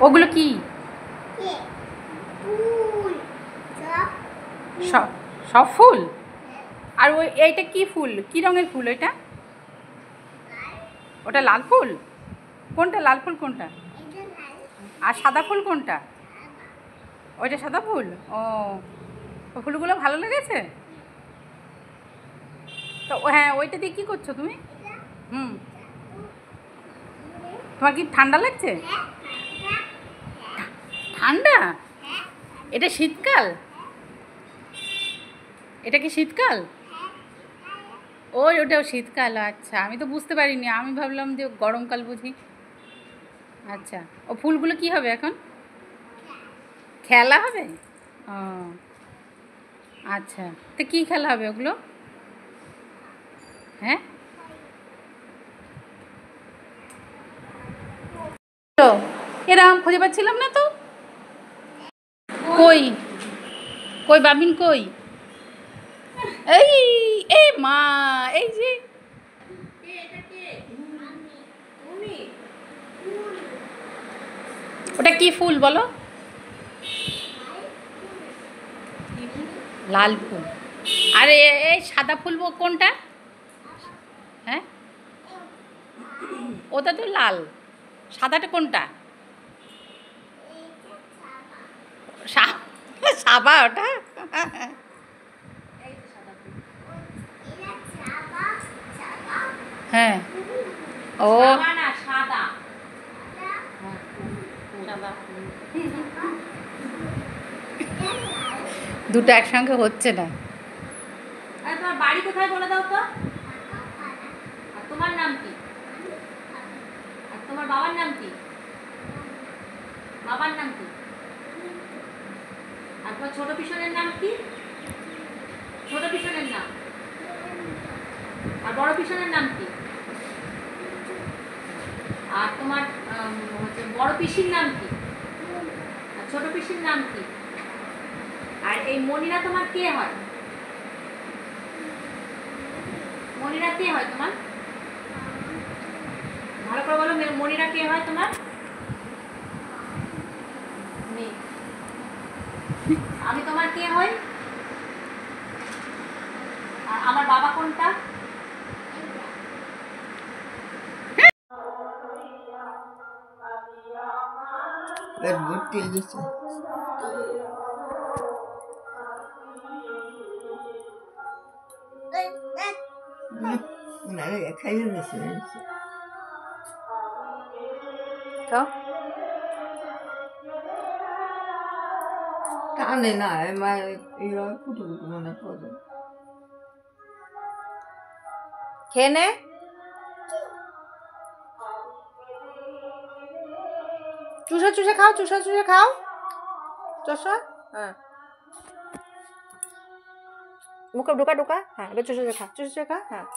ওগুলো কি? সব সব ফুল? আর ওই এইটা কি ফুল? কি রঙের ফুল ওইটা? ওটা লাল ফুল? কোনটা লাল ফুল কোনটা? আর সাদা ফুল কোনটা? ওইটা সাদা ফুল। ও, ফুলগুলো ভালো লেগেছে তো? হ্যাঁ, ওইটা দিয়ে কী করছো তুমি? হুম, তোমার কি ঠান্ডা লাগছে? ঠান্ডা? এটা শীতকাল? এটা কি শীতকাল? ওই ওটাও শীতকাল, আচ্ছা। আমি তো বুঝতে পারিনি, আমি ভাবলাম যে গরমকাল বুঝি। আচ্ছা, ও ফুলগুলো কি হবে এখন? খেলা হবে? ও আচ্ছা, তো কী খেলা হবে ওগুলো? হ্যাঁ, এরকম খুঁজে পাচ্ছিলাম না তো। কই? কই বাবিন কই? এই, এই মা, এই যে ওটা কি ফুল বলো? লাল ফুল। আর এই সাদা ফুল কোনটা? হ্যাঁ, ওটা তো লাল। সাদাটা কোনটা? সাবা ওটা? হ্যাঁ, ও দুটো একসঙ্গে হচ্ছে না। তোমার বাড়ি কোথায় বলে দাও তো? আর তোমার নাম কি? আর তোমার বাবার নাম কি? বাবার নাম কি? আর তোমার ছোট পিসনের নাম কি? ছোট পিসনের নাম। আর বড় পিসনের নাম কি? আর তোমার হচ্ছে বড় পিসির নাম কি? আর ছোট পিসির নাম কি? আর এই মনিরা তোমার কে হয়? মনিরা কে হয় তোমার? ভালো করে বলো, মনিরা কে হয় তোমার? আমি তোমার কে হই? আর আমার বাবা কোনটা? ভর্তি হয়ে গেছে। খাইয়ে দিয়েছে। টানে না, এইভাবে ফুটে ফুটে মনে পড়ে। খেয়ে নে। চুষে চুষে খাও, চুষে চুষে খাও। চুষা, হ্যাঁ, মুখে ঢোকা ঢোকা। হ্যাঁ, এবার চুষে চুষে খা, চুষে চুষে খা। হ্যাঁ।